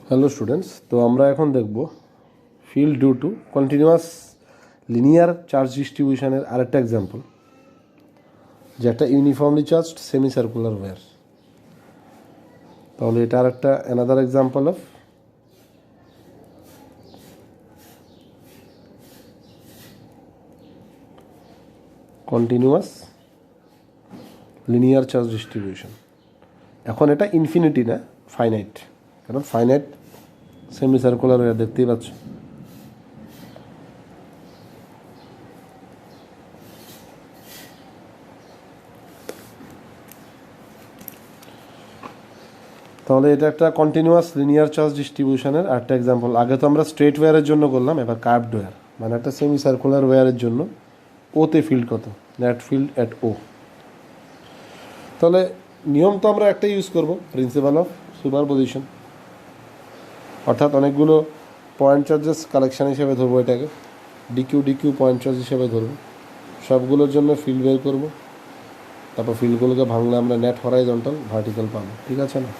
Hello students, তো আমরা এখন দেখব field due to continuous linear charge ডিস্ট্রিবিউশনের আরেকটা এক্সাম্পল, যে একটা uniformly charged semi circular wire. তাহলে এটা আরেকটা another example of continuous linear charge distribution. এখন এটা ইনফিনিটি না, ফাইনাইট, কারণ ফাইনাইট সেমি সার্কুলার ওয়্যার দেখতেই পাচ্ছ। তাহলে এটা একটা কন্টিনিউয়াস লিনিয়ার চার্জ ডিস্ট্রিবিউশনের একটা এক্সাম্পল। আগে তো আমরা স্ট্রেট ওয়্যারের জন্য করলাম, এবার কার্ভড ওয়্যার, মানে একটা সেমি সার্কুলার ওয়্যারের জন্য ওতে ফিল্ড কত, নেট ফিল্ড অ্যাট ও। তাহলে নিয়ম তো আমরা একটা ইউজ করব, প্রিন্সিপাল অফ সুপারপজিশন, অর্থাৎ অনেকগুলো পয়েন্ট চার্জেস কালেকশন হিসেবে ধরবো এটাকে, ডিকিউ ডিকিউ পয়েন্ট চার্জ হিসেবে ধরবো, সবগুলোর জন্য ফিল্ড বের করবো, তারপর ফিল্ডগুলোকে ভাঙলে আমরা নেট হরাইজন্টাল ভার্টিক্যাল পাবো, ঠিক আছে না?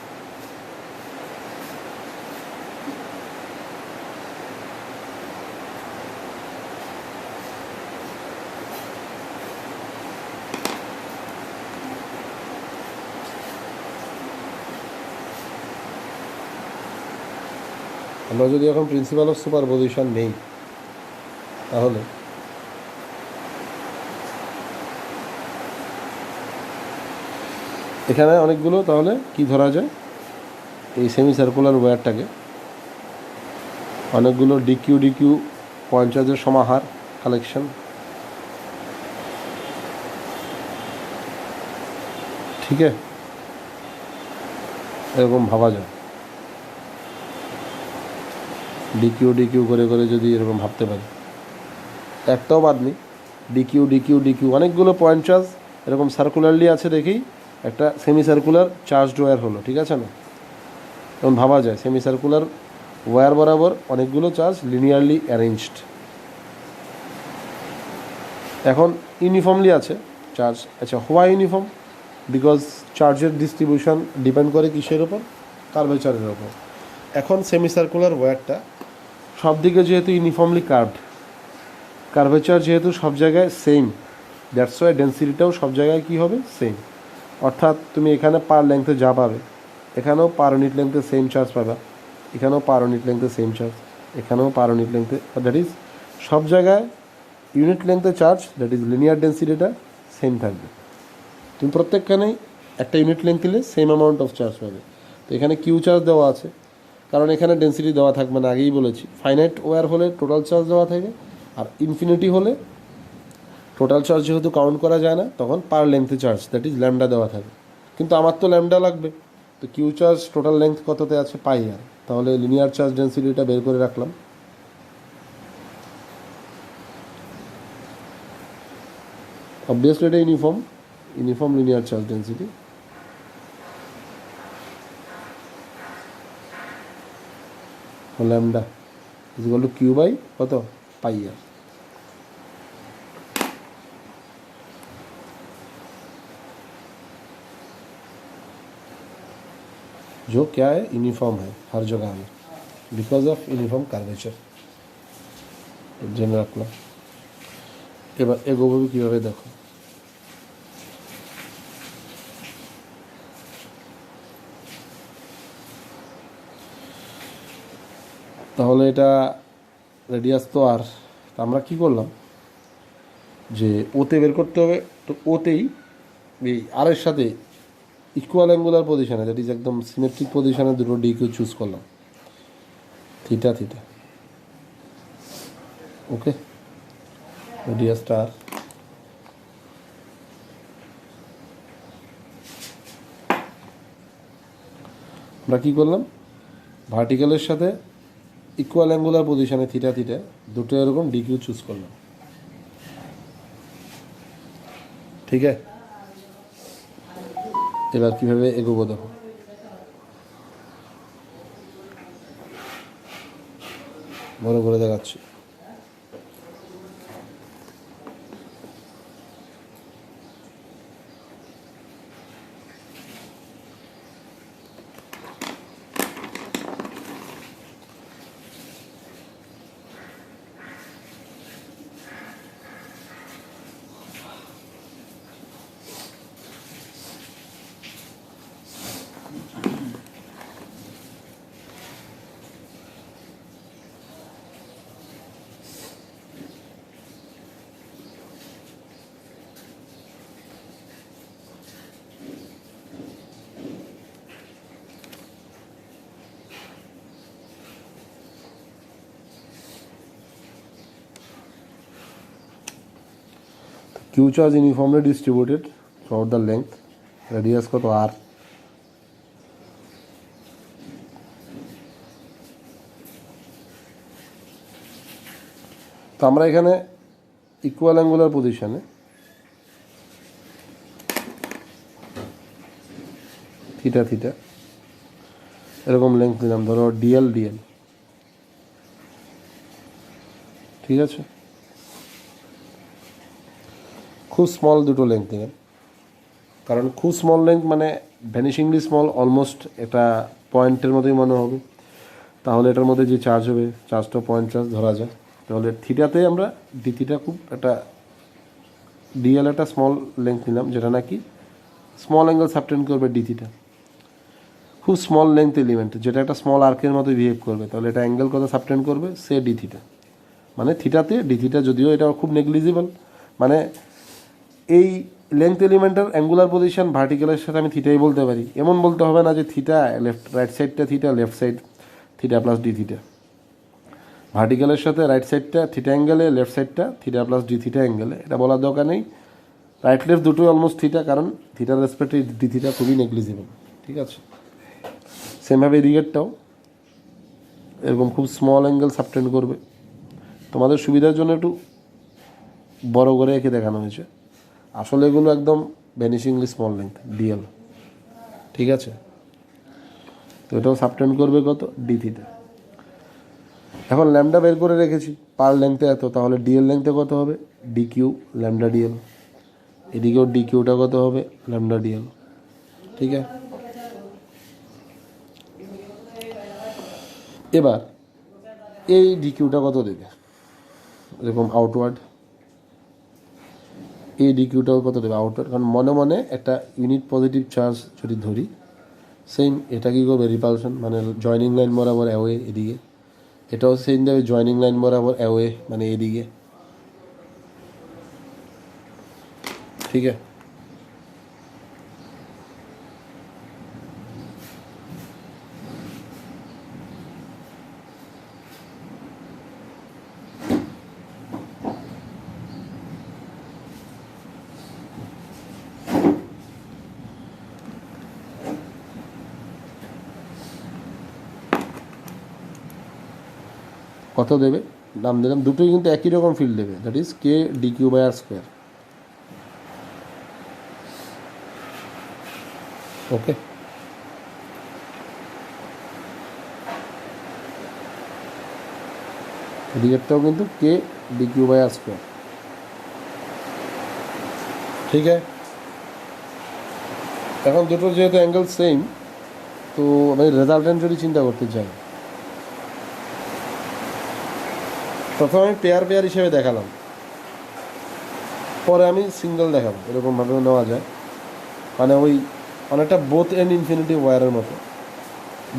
আমরা যদি এখন প্রিন্সিপাল অফ সুপারপজিশন নেই, তাহলে এখানে অনেকগুলো, তাহলে কি ধরা যায়, এই সেমি সার্কুলার ওয়্যারটাকে অনেকগুলো ডিকিউ ডিকিউ পয়েন্ট চার্জের সমাহার, কালেকশন, ঠিক আছে, এরকম ভাবা যায়। ডিকিউ ডিকিউ করে করে যদি এরকম ভাবতে পারি, একটাও বাদ নেই, ডিকিউ ডিকিউ ডিকিউ অনেকগুলো পয়েন্ট চার্জ এরকম সার্কুলারলি আছে দেখেই একটা সেমি সার্কুলার চার্জড ওয়্যার হলো, ঠিক আছে না? এমন ভাবা যায় সেমি সার্কুলার ওয়্যার বরাবর অনেকগুলো চার্জ লিনিয়ারলি অ্যারেঞ্জড। এখন ইউনিফর্মলি আছে চার্জ। আচ্ছা, হোয়াই ইউনিফর্ম? বিকজ চার্জের ডিস্ট্রিবিউশন ডিপেন্ড করে কিসের ওপর? কার্ভেচারের ওপর। এখন সেমি সার্কুলার ওয়্যারটা সব দিকে যেহেতু ইউনিফর্মলি কার্ভড, কার্ভেচার যেহেতু সব জায়গায় সেম, দ্যাটস ওয়াই ডেন্সিটিটাও সব জায়গায় কী হবে? সেম। অর্থাৎ তুমি এখানে পার লেংথে যা পাবে, এখানেও পার ইউনিট লেংথে সেম চার্জ পাবা, এখানেও পার ইউনিট লেংথে সেম চার্জ, এখানেও পার ইউনিট লেংথে, দ্যাট ইজ সব জায়গায় ইউনিট লেংথে চার্জ, দ্যাট ইজ লিনিয়ার ডেন্সিটিটা সেম থাকবে। তুমি প্রত্যেকখানেই একটা ইউনিট লেংথ দিলে সেম অ্যামাউন্ট অফ চার্জ পাবে। তো এখানে কিউ চার্জ দেওয়া আছে, কারণ এখানে ডেন্সিটি দেওয়া থাকবে না, আগেই বলেছি। ফাইনাইট ওয়্যার হলে টোটাল চার্জ দেওয়া থাকে, আর ইনফিনিটি হলে টোটাল চার্জ যেহেতু কাউন্ট করা যায় না, তখন পার লেংথে চার্জ, দ্যাট ইজ ল্যামডা দেওয়া থাকে। কিন্তু আমার তো ল্যামডা লাগবে, তো কিউ চার্জ টোটাল লেংথ কততে আছে? পাই আর, তাহলে লিনিয়ার চার্জ ডেন্সিটিটা বের করে রাখলাম। অবভিয়াসলি এটা uniform linear charge density. Lambda is equal to Q by কত? পাই আর। जो क्या है? यूनिफॉर्म है हर जगह में, बिकॉज ऑफ यूनिफॉर्म কার্ভেচার। জেনে রাখলাম। এবার এগোবো কীভাবে দেখো। তাহলে এটা রেডিয়াস তো আর, আমরা কি করলাম, যে ওতে বের করতে হবে, তো ওতেই এই আরের সাথে ইকুয়াল অ্যাঙ্গুলার পজিশানে, দ্যাট ইজ একদম সিমেট্রিক পজিশানে দুটো ডিকিউ চুজ করলাম, থিটা থিটা। ওকে, রেডিয়াসটা আর, আমরা কী করলাম, ভার্টিক্যালের সাথে ইকুয়াল অ্যাঙ্গুলার পজিশানে থিটা থিটা দুটো এরকম ডিকিউ চুজ করলাম, ঠিক আছে? এবার কীভাবে এগোবো দেখো। বড় করে দেখাচ্ছি। Q charge uniformly distributed throughout the length, radius কত আর। তো আমরা এখানে ইকুয়াল অ্যাঙ্গুলার পজিশনে থিটা থিটা এরকম লেন্থ নিলাম, ধরো ডিএল ডিএল, ঠিক আছে। খুব স্মল দুটো লেন্থ নিলাম, কারণ খুব স্মল লেন্থ মানে ভ্যানিশিংলি স্মল, অলমোস্ট এটা পয়েন্টের মতোই মনে হবে। তাহলে এটার মধ্যে যে চার্জ হবে, চার্জটা পয়েন্ট চার্জ ধরা যায়। তাহলে থিটাতে আমরা ডি থিটা খুব একটা ডিএল একটা স্মল লেন্থ নিলাম, যেটা নাকি স্মল অ্যাঙ্গেল সাবটেন্ড করবে ডি থিটা। খুব স্মল লেন্থ এলিমেন্ট যেটা একটা স্মল আর্কের মতো বিহেভ করবে, তাহলে এটা অ্যাঙ্গেল কত সাবটেন্ড করবে, সে ডি থিটা। মানে থিটাতে ডি থিটা, যদিও এটা খুব নেগলিজিবল, মানে এই লেন্থ এলিমেন্টের অ্যাঙ্গুলার পজিশন ভার্টিক্যালের সাথে আমি থিটাই বলতে পারি। এমন বলতে হবে না যে থিটা লেফট, রাইট সাইডটা theta, left side theta plus D theta. ভার্টিক্যালের সাথে রাইট সাইডটা থিটা অ্যাঙ্গেলে, লেফট সাইডটা থিটা প্লাস ডি থিটা অ্যাঙ্গেলে, এটা বলার দরকার নেই। রাইট লেফট দুটোই অলমোস্ট থিটা, কারণ থিটার রেসপেক্টে ডি থিটা খুবই নেগলিজিবল, ঠিক আছে। সেমভাবে এদিকেরটাও এরকম খুব স্মল অ্যাঙ্গেল সাবটেন্ড করবে। তোমাদের সুবিধার জন্য একটু বড় করে এঁকে দেখানো হয়েছে, আসলে এগুলো একদম ভ্যানিশিংলি স্মল লেন্থ ডিএল, ঠিক আছে। তো এটাও সাবটেন্ড করবে কত, ডি থিটা। এখন ল্যামডা বের করে রেখেছি, পার লেন্থে এত, তাহলে ডিএল লেন্থে কত হবে, ডি কিউ ল্যামডা ডিএল। এদিকেও ডি কিউটা কত হবে, ল্যামডা ডিএল, ঠিক আছে। এবার এই ডি কিউটা কত দেবে, এরকম আউটওয়ার্ড, এই ডি কিউটাও কত দেবে আউটওয়ার্ড। কারণ মনে মনে একটা ইউনিট পজিটিভ চার্জ যদি ধরি, সেম এটা কী করবে, রিপালশন, মানে জয়নিং লাইন বরাবর অ্যাওয়ে এদিকে, এটাও সেম যাবে জয়নিং লাইন বরাবর অ্যাওয়ে, মানে এদিকে, ঠিক আছে। কত দেবে, নাম দিলাম, দুটোই কিন্তু একই রকম ফিল্ড দেবে, that is K D Q by R square, okay. এদিকেরটাও কিন্তু K D Q by R square, ঠিক আছে। এখন দুটো যেহেতু অ্যাঙ্গেল সেম, তো আমি রেজাল্টেন্ট যদি চিন্তা করতে চাই, প্রথমে আমি পেয়ার পেয়ার হিসেবে দেখালাম, পরে আমি সিঙ্গেল দেখাবো, এরকমভাবেও নেওয়া যায়। মানে ওই অনেকটা বোথ এন্ড ইনফিনিটি ওয়্যারের মতো।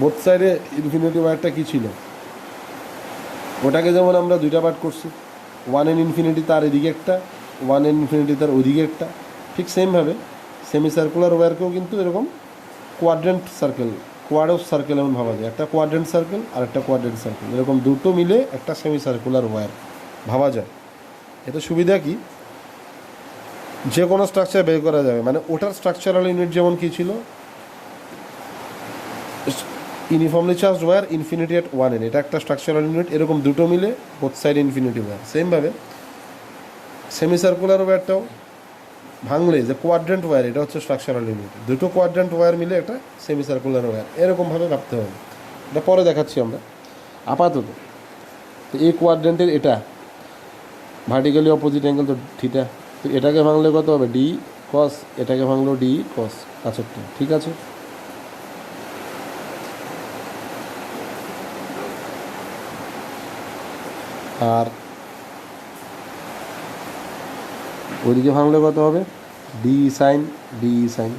বোথ সাইডে ইনফিনিটি ওয়্যারটা কী ছিল, ওটাকে যেমন আমরা দুইটা পার্ট করছি, ওয়ান এন ইনফিনিটি তার এদিকে একটা, ওয়ান এন ইনফিনিটি তার ওইদিকে একটা, ঠিক সেমভাবে সেমি সার্কুলার ওয়্যারকেও কিন্তু এরকম quadrant circle, quad of circle এমন ভাবা যায়, একটা কোয়াড্রেন্ট সার্কেল আর একটা কোয়াড্রেন্ট সার্কেল, এরকম দুটো মিলে একটা সেমি সার্কুলার ওয়্যার ভাবা যায়। এতে সুবিধা কি, যে কোনো স্ট্রাকচার বের করা যাবে। মানে ওটার স্ট্রাকচারাল ইউনিট যেমন কী ছিল, ইউনিফর্মলি চার্জ ওয়্যার ইনফিনিটি এট ওয়ান এন, এটা একটা স্ট্রাকচারাল ইউনিট, এরকম দুটো মিলে বোথ সাইড ইনফিনিটি ওয়্যার। সেমভাবে সেমি সার্কুলার ওয়্যারটাও ভাঙলে যে কোয়াড্রেন্ট ওয়্যার, এটা হচ্ছে স্ট্রাকচারাল ইউনিট, দুটো কোয়াড্রেন্ট ওয়্যার মিলে একটা সেমি সার্কুলার ওয়্যার, এরকমভাবে ভাবতে হবে। এটা পরে দেখাচ্ছি আমরা, আপাতত তো এই কোয়াড্রেন্টের এটা ভার্টিক্যালি অপোজিট অ্যাঙ্গেল তো থিটা, তো এটাকে ভাঙলে কত হবে, ডি কস, এটাকে ভাঙলেও ডি কস, কাছেরটা, ঠিক আছে। আর ওইদিকে ভাঙলে কত হবে, D sine, D sine,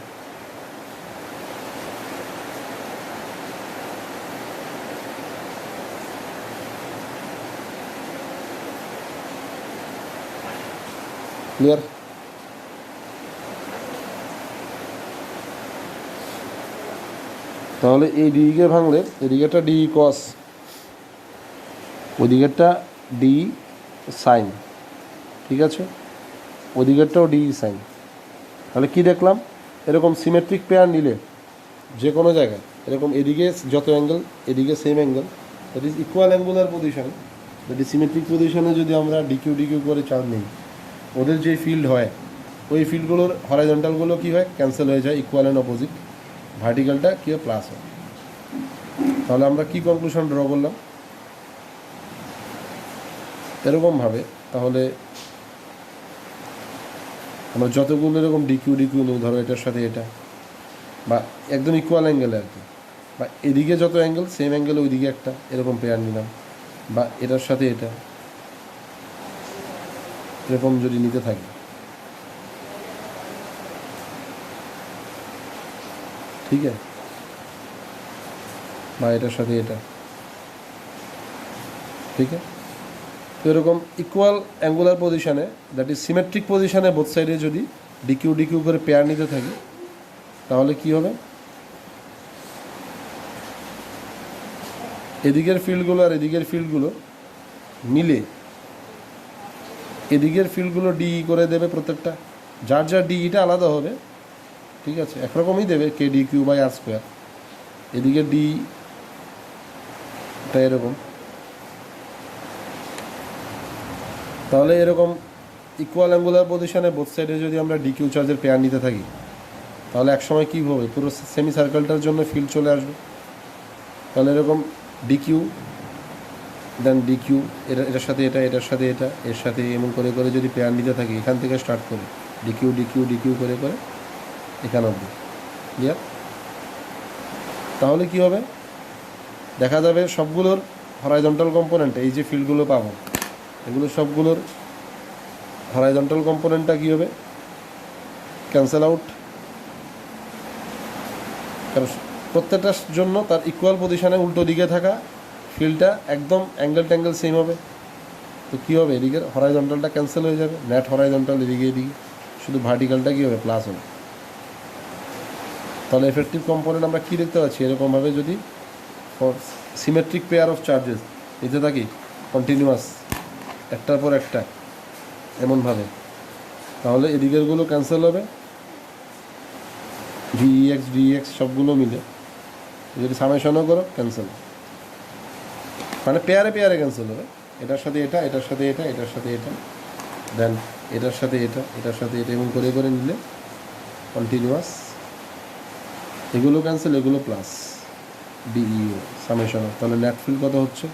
clear. তাহলে এই ডিকে ভাঙলে এদিকেরটা ডি কস, ওইদিকেরটা ডি সাইন, ঠিক আছে। ওদিকেরটাও ডি সাইন। তাহলে কি দেখলাম, এরকম সিমেট্রিক পেয়ার নিলে যে কোনো জায়গায় এরকম এদিকে যত অ্যাঙ্গেল এদিকে same angle, that is equal angular position, that is symmetric পজিশনে যদি আমরা ডিকিউ ডিকিউ করে চার্জ নিই, ওদের যে ফিল্ড হয় ওই ফিল্ডগুলোর হরাইজন্টালগুলো কী হয়, ক্যান্সেল হয়ে যায়, ইকুয়াল অ্যান্ড অপোজিট, ভার্টিক্যালটা কী হয়, প্লাস হয়। তাহলে আমরা কী কনক্লুশন ড্র করলাম এরকমভাবে, তাহলে আমরা যতগুলো এরকম ডিকিউ ডিকিউ নিই, ধরো এটার সাথে এটা, বা একদম ইকুয়াল অ্যাঙ্গেলে আর কি, বা এদিকে যত অ্যাঙ্গেল সেম অ্যাঙ্গেলে ওইদিকে একটা এরকম পেয়ার নিলাম, বা এটার সাথে এটা এরকম যদি নিতে থাকি, ঠিক আছে, বা এটার সাথে এটা, ঠিক আছে। তো এরকম ইকুয়াল অ্যাঙ্গুলার পজিশানে, দ্যাট ইজ সিমেট্রিক পজিশানে বোথ সাইডে যদি ডিকিউ ডিকিউ করে পেয়ার নিতে থাকি, তাহলে কি হবে, এদিকের ফিল্ডগুলো আর এদিকের ফিল্ডগুলো মিলে এদিকের ফিল্ডগুলো ডি করে দেবে প্রত্যেকটা, যার যার ডিটা আলাদা হবে, ঠিক আছে, একরকমই দেবে K D Q by R square. এদিকে ডিটা এরকম, তাহলে এরকম ইকুয়াল অ্যাঙ্গুলার পজিশানে বোথ সাইডে যদি আমরা ডিকিউ চার্জের পেয়ার নিতে থাকি, তাহলে একসময় কী হবে, পুরো সেমি সার্কেলটার জন্য ফিল্ড চলে আসবে। তাহলে এরকম ডিকিউ দেন ডিকিউ, এটার সাথে এটা, এটার সাথে এটা, এর সাথে এমন করে করে যদি পেয়ার নিতে থাকি, এখান থেকে স্টার্ট করে ডিকিউ ডিকিউ ডিকিউ করে করে এখানে অবধি, ক্লিয়ার। তাহলে কি হবে, দেখা যাবে সবগুলোর হরাইজন্টাল কম্পোনেন্ট, এই যে ফিল্ডগুলো পাবো এগুলো সবগুলোর হরাইজন্টাল কম্পোনেন্টটা কী হবে, ক্যান্সেল আউট, কারণ প্রত্যেকটার জন্য তার ইকুয়াল পজিশানে উল্টো দিকে থাকা ফিল্ডটা একদম অ্যাঙ্গেল ট্যাঙ্গেল সেম হবে। তো কী হবে, এদিকের হরাইজন্টালটা ক্যান্সেল হয়ে যাবে, নেট হরাইজন্টাল এদিকে এদিকে, শুধু ভার্টিক্যালটা কী হবে, প্লাস হবে। তাহলে এফেক্টিভ কম্পোনেন্ট আমরা কী দেখতে পাচ্ছি, এরকমভাবে যদি সিমেট্রিক পেয়ার অফ চার্জেস নিতে থাকি কন্টিনিউয়াস একটার পর একটা এমনভাবে, তাহলে এদিকেরগুলো ক্যান্সেল হবে, ডিএক্স সবগুলো মিলে যদি সামেশনও করো ক্যান্সেল, মানে পেয়ারে পেয়ারে ক্যান্সেল হবে, এটার সাথে এটা, এটার সাথে এটা, এটার সাথে এটা, দেন এটার সাথে এটা, এটার সাথে এটা, এবং করে করে নিলে কন্টিনিউয়াস, এগুলো ক্যান্সেল, এগুলো প্লাস, ডিইও সামেশন। তাহলে নেট ফিল্ড কত হচ্ছে,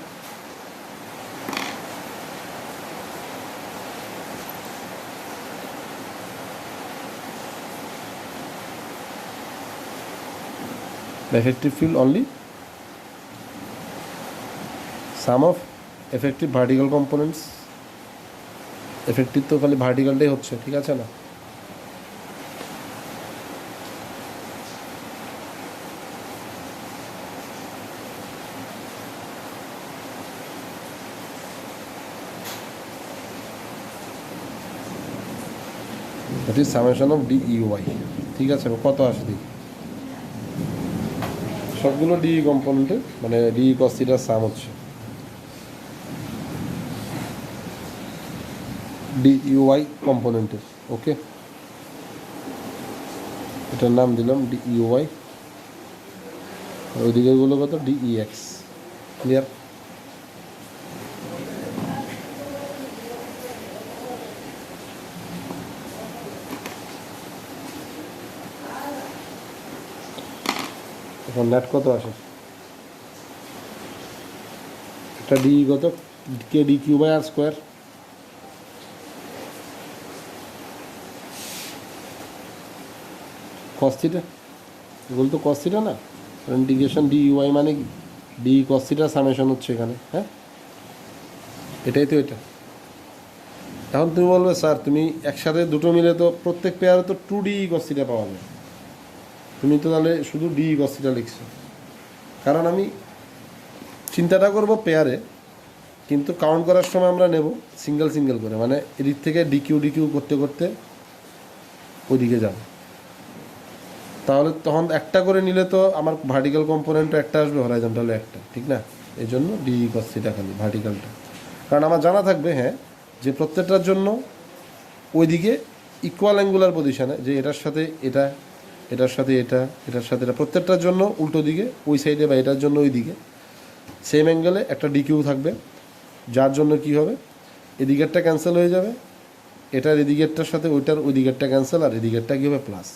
effective field only sum of effective vertical components, effective তো খালি ভার্টিক্যালটাই হচ্ছে, ঠিক আছে না। that is summation of DEY, ঠিক আছে, কত আসে দেখি, সবগুলো ডি কম্পোনেন্টের মানে ডি কস থিটার সাম হচ্ছে ডিইউআই কম্পোনেন্টের, ওকে, এটার নাম দিলাম ডিইউআই, ওই দিকেরগুলো কত, ডিইএক্স, ক্লিয়ার। এখন নেট কত আসে, একটা ডি কত, K D Q by R square, cos theta, এগুলো তো কস থিটা না, ইন্টিগ্রেশন ডি ইউআই মানে কি, ডি কস থিটা সামেশন হচ্ছে এখানে, হ্যাঁ এটাই তো এটা। এখন তুমি বলবে স্যার তুমি একসাথে দুটো মিলে তো প্রত্যেক পেয়ারে তো 2D কস থিটা পাওয়া যায়, তুমি তো তাহলে শুধু ডি কস থিটা লিখছো, কারণ আমি চিন্তাটা করব পেয়ারে, কিন্তু কাউন্ট করার সময় আমরা নেব সিঙ্গেল সিঙ্গেল করে, মানে এদিক থেকে ডিকিউ ডিকিউ করতে করতে ওইদিকে যাব, তাহলে তখন একটা করে নিলে তো আমার ভার্টিক্যাল কম্পোনেন্টও একটা আসবে, হরাইজন্টালও একটা, ঠিক না, এই জন্য ডি কস থিটা খালি ভার্টিক্যালটা, কারণ আমার জানা থাকবে হ্যাঁ যে প্রত্যেকটার জন্য ওইদিকে ইকুয়াল অ্যাঙ্গুলার পজিশানে, যে এটার সাথে এটা, এটার সাথে এটা, এটার সাথে এটা, প্রত্যেকটার জন্য উল্টো দিকে ওই সাইডে বা এটার জন্য ওই দিকে সেম অ্যাঙ্গেলে একটা ডিকিউ থাকবে, যার জন্য কি হবে, এদিকেরটা ক্যান্সেল হয়ে যাবে, এটার এদিকেরটার সাথে ওইটার ওই দিকেরটা ক্যান্সেল, আর এদিকেরটা কী হবে প্লাস।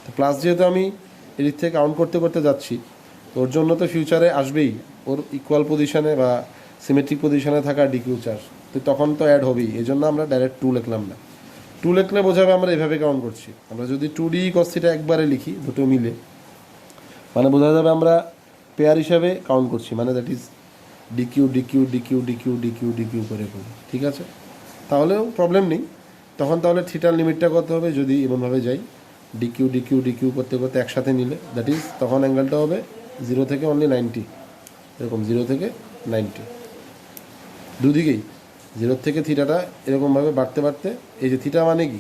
তো প্লাস যেহেতু আমি এদিক থেকে কাউন্ট করতে করতে যাচ্ছি, ওর জন্য তো ফিউচারে আসবেই ওর ইকুয়াল পজিশানে বা সিমেট্রিক পজিশানে থাকা ডিকিউ চার্জ, তো তখন তো অ্যাড হবেই। এই জন্য আমরা ডাইরেক্ট 2 লিখলাম না। 2 লিখলে বোঝাবে আমরা এভাবে কাউন্ট করছি। আমরা যদি 2D কস্তিটা একবারে লিখি দুটো মিলে, মানে বোঝা যাবে আমরা পেয়ার হিসাবে কাউন্ট করছি, মানে that is DQ DQ DQ DQ DQ DQ করে করি, ঠিক আছে? তাহলেও প্রবলেম নেই। তখন তাহলে থিটার লিমিটটা কত হবে, যদি এমনভাবে যাই ডিকিউ ডিকিউ ডিকিউ করতে করতে একসাথে নিলে, দ্যাট ইজ তখন অ্যাঙ্গেলটা হবে 0 থেকে অনলি 90, এরকম 0 থেকে 90 দুদিকেই 0 থেকে থিটাটা এরকমভাবে বাড়তে বাড়তে, এই যে থিটা মানে কি,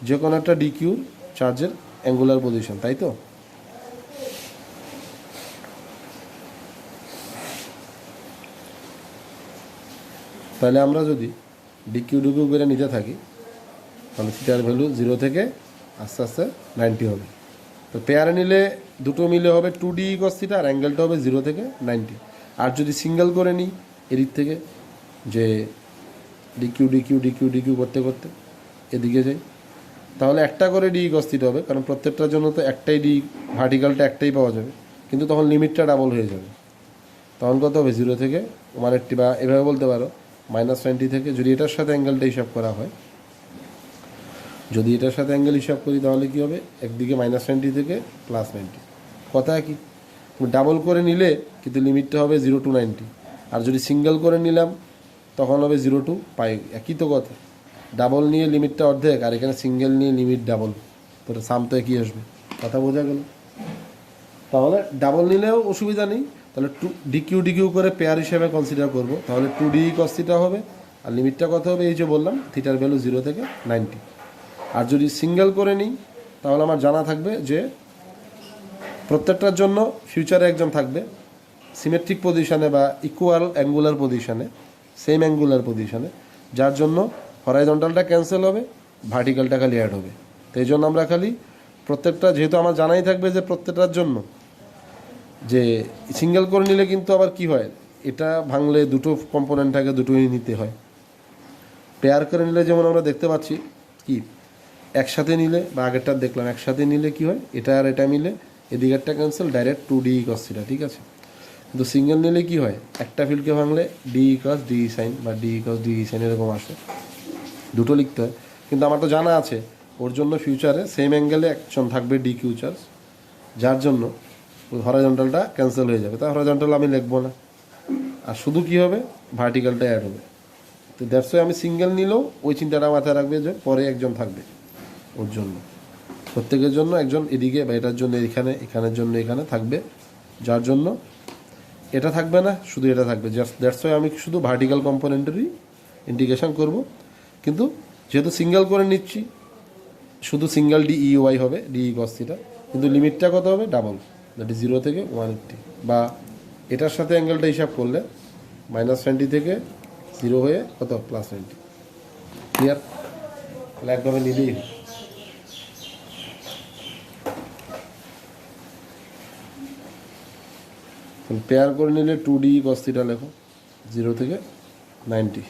যে কোনো একটা ডিকিউর চার্জের অ্যাঙ্গুলার পজিশন, তাই তো? তাহলে আমরা যদি ডিকিউ ডিকিউ করে নিতে থাকি, তাহলে থিটার ভ্যালু 0 থেকে আস্তে আস্তে 90 হবে। তো পেয়ারে নিলে দুটো মিলে হবে 2D cos থিটা, আর অ্যাঙ্গেলটা হবে 0 থেকে 90। আর যদি সিঙ্গেল করে নিই এদিক থেকে, যে ডিকিউ ডিকিউ ডিকিউ ডিকিউ করতে করতে এদিকে যাই, তাহলে একটা করে ডি cos থিটা হবে, কারণ প্রত্যেকটার জন্য তো একটাই ডি, ভার্টিক্যালটা একটাই পাওয়া যাবে, কিন্তু তখন লিমিটটা ডাবল হয়ে যাবে। তখন কত হবে, 0 থেকে 180, বা এভাবে বলতে পারো -20 থেকে, যদি এটার সাথে অ্যাঙ্গেলটা হিসাব করা হয়, যদি এটার সাথে অ্যাঙ্গেল হিসাব করি তাহলে কী হবে, একদিকে -20 থেকে +90, কথা কি? ডাবল করে নিলে কিন্তু লিমিটটা হবে 0 to 90, আর যদি সিঙ্গেল করে নিলাম তখন হবে 0 to π, একই তো কথা। ডাবল নিয়ে লিমিটটা অর্ধেক, আর এখানে সিঙ্গেল নিয়ে লিমিট ডাবল, তো সাম তো একই আসবে, কথা বোঝা গেল? তাহলে ডাবল নিলেও অসুবিধা নেই, তাহলে ডিকিউ ডিকিউ করে পেয়ার হিসেবে কনসিডার করব, তাহলে 2D cos থিটা হবে, আর লিমিটটা কত হবে, এই যে বললাম থিটার ভ্যালু 0 থেকে 90। আর যদি সিঙ্গেল করে নিই তাহলে আমার জানা থাকবে যে প্রত্যেকটার জন্য ফিউচারে একজন থাকবে সিমেট্রিক পজিশানে বা ইকুয়াল অ্যাঙ্গুলার পজিশানে, সেম অ্যাঙ্গুলার পজিশানে, যার জন্য হরাইজন্টালটা ক্যান্সেল হবে, ভার্টিক্যালটা খালি অ্যাড হবে। তো এই জন্য আমরা খালি প্রত্যেকটা, যেহেতু আমার জানাই থাকবে যে প্রত্যেকটার জন্য, যে সিঙ্গেল করে নিলে কিন্তু আবার কি হয়, এটা ভাঙলে দুটো কম্পোনেন্ট থাকে, দুটোই নিতে হয়। পেয়ার করে নিলে যেমন আমরা দেখতে পাচ্ছি কি, একসাথে নিলে বা আগেরটা দেখলাম একসাথে নিলে কি হয়, এটা আর এটা মিলে এদিকেরটা cancel, direct 2D cos theta, ঠিক আছে? কিন্তু সিঙ্গেল নিলে কি হয়, একটা ফিল্ডকে ভাঙলে ডি cos ডি সাইন বা ডি cos ডি সাইন এরকম আসে, দুটো লিখতে হয়। কিন্তু আমার তো জানা আছে ওর জন্য ফিউচারে সেম অ্যাঙ্গেলে একজন থাকবে ডি কিউ চার্জ, যার জন্য হরাইজন্টালটা ক্যান্সেল হয়ে যাবে, তা হরাইজন্টাল আমি লিখবো না, আর শুধু কি হবে, ভার্টিক্যালটা অ্যাড হবে। তো দ্যাটস ওয়াই আমি সিঙ্গেল নিলেও ওই চিন্তাটা মাথায় রাখবে যে পরে একজন থাকবে ওর জন্য, প্রত্যেকের জন্য একজন এদিকে বা এটার জন্য এখানে, এখানের জন্য এখানে থাকবে, যার জন্য এটা থাকবে না, শুধু এটা থাকবে। দ্যাটস ওয়াই আমি শুধু ভার্টিক্যাল কম্পোনেন্টেরই ইন্টিগ্রেশন করব। কিন্তু যেহেতু সিঙ্গেল করে নিচ্ছি, শুধু সিঙ্গেল DEY হবে, DE cos থিটা, কিন্তু লিমিটটা কত হবে, ডাবল, দ্যাট ইজ 0 থেকে 180, বা এটার সাথে অ্যাঙ্গেলটা হিসাব করলে -20 থেকে 0 হয়ে কত, +90। ক্লিয়ার? তাহলে একভাবে নিলেই হয়। পেয়ার করে নিলে 2D cos থিটা লেখো, 0 থেকে 90,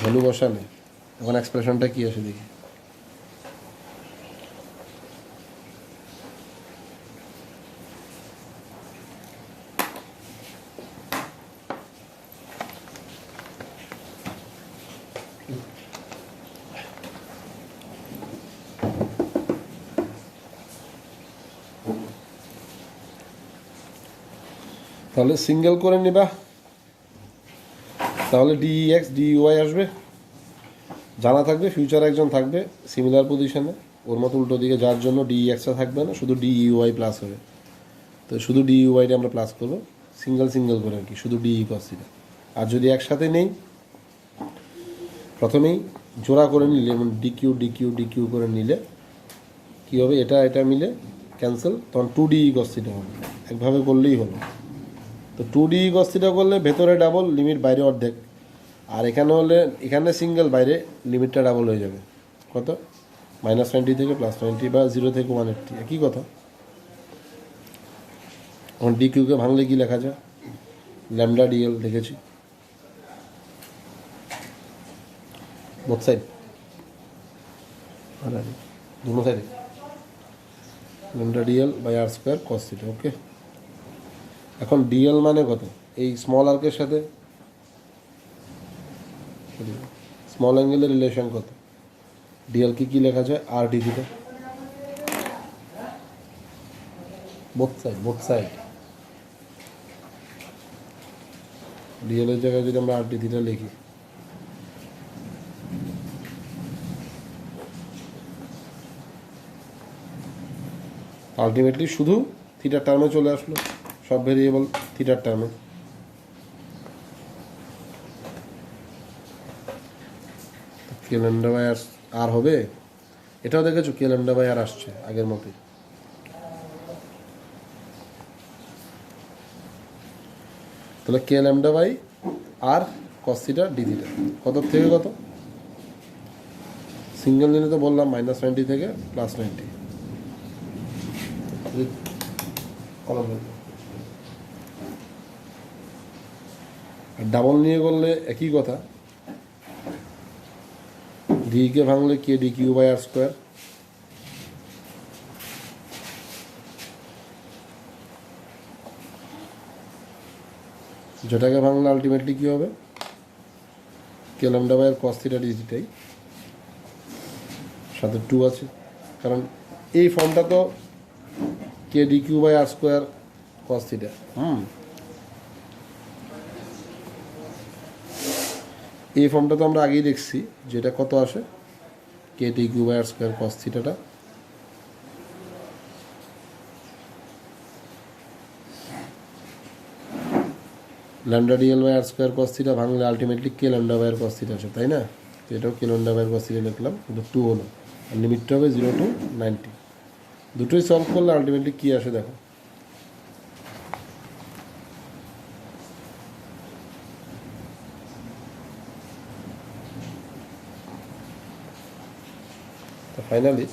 ভ্যালু বসালে এখন এক্সপ্রেশনটা কী আসে দেখি। তাহলে সিঙ্গেল করে নিবা, তাহলে DEX DEY আসবে, জানা থাকবে ফিউচারে একজন থাকবে সিমিলার পজিশনে ওর মতো উল্টো দিকে, যার জন্য DEXটা থাকবে না, শুধু DEY প্লাস হবে। তো শুধু DEYটা আমরা প্লাস করবো, সিঙ্গেল সিঙ্গেল করে আর কি, শুধু DE cos থিটা। আর যদি একসাথে নেই, প্রথমেই জোড়া করে নিলে, যেমন ডিকিউ ডিকিউ ডিকিউ করে নিলে কী হবে, এটা এটা মিলে ক্যান্সেল, তখন 2D cos থিটা হবে, একভাবে করলেই হলো। তো 2D cos থিটা করলে ভেতরে ডাবল, লিমিট বাইরে অর্ধেক, আর এখানে হলে এখানে সিঙ্গেল, বাইরে লিমিটটা ডাবল হয়ে যাবে, কত, -90 থেকে +90 বা 0 থেকে 180 একই কথা। এখন ডিকিউকে ভাঙলে কি লেখা যায়? ল্যামডা ডিএল দেখেছি বোথ সাইড, দুটো সাইডে lambda DL by R square cos theta. Okay, এখন ডিএল মানে কত? এই স্মল আর্কের সাথে স্মল অ্যাঙ্গেলের রিলেশন কত? ডিএল কি লেখা যায়? R D theta, both side. DL এর জায়গায় যদি আমরা আর ডি থিটা লিখি, আলটিমেটলি শুধু থিটার টার্মে চলে আসলো, সব ভেরিয়েবল থিটার টার্মে। কে ল্যামডা বাই আর হবে, এটাও দেখেছো কে ল্যামডা বাই আর আসছে আগের মতোই। তাহলে K lambda by R cos theta D theta কত থেকে কত? সিঙ্গেল নিলে তো বললাম -90 থেকে +90। ডাবল নিয়ে করলে একই কথা, ডিকে ভাঙলে K D Q by R square, যেটাকে ভাঙলে আলটিমেটলি কী হবে? K lambda by R cos theta D থিটাই, সাথে 2 আছে, কারণ এই ফর্মটা তো K D Q by R square cos theta. এই ফর্মটা তো আমরা আগেই দেখছি, যেটা কত আসে? K D Q by R square cos থিটাটা lambda DL by R square cos theta ভাঙলে ultimately K lambda by R cos theta আসে, তাই না? তো এটাও K lambda by R cos theta লিখলাম, কিন্তু 2 হলো, আর লিমিটটা হবে 0 to 90। দুটোই সলভ করলে আলটিমেটলি কী আসে দেখো, তো ফাইনালি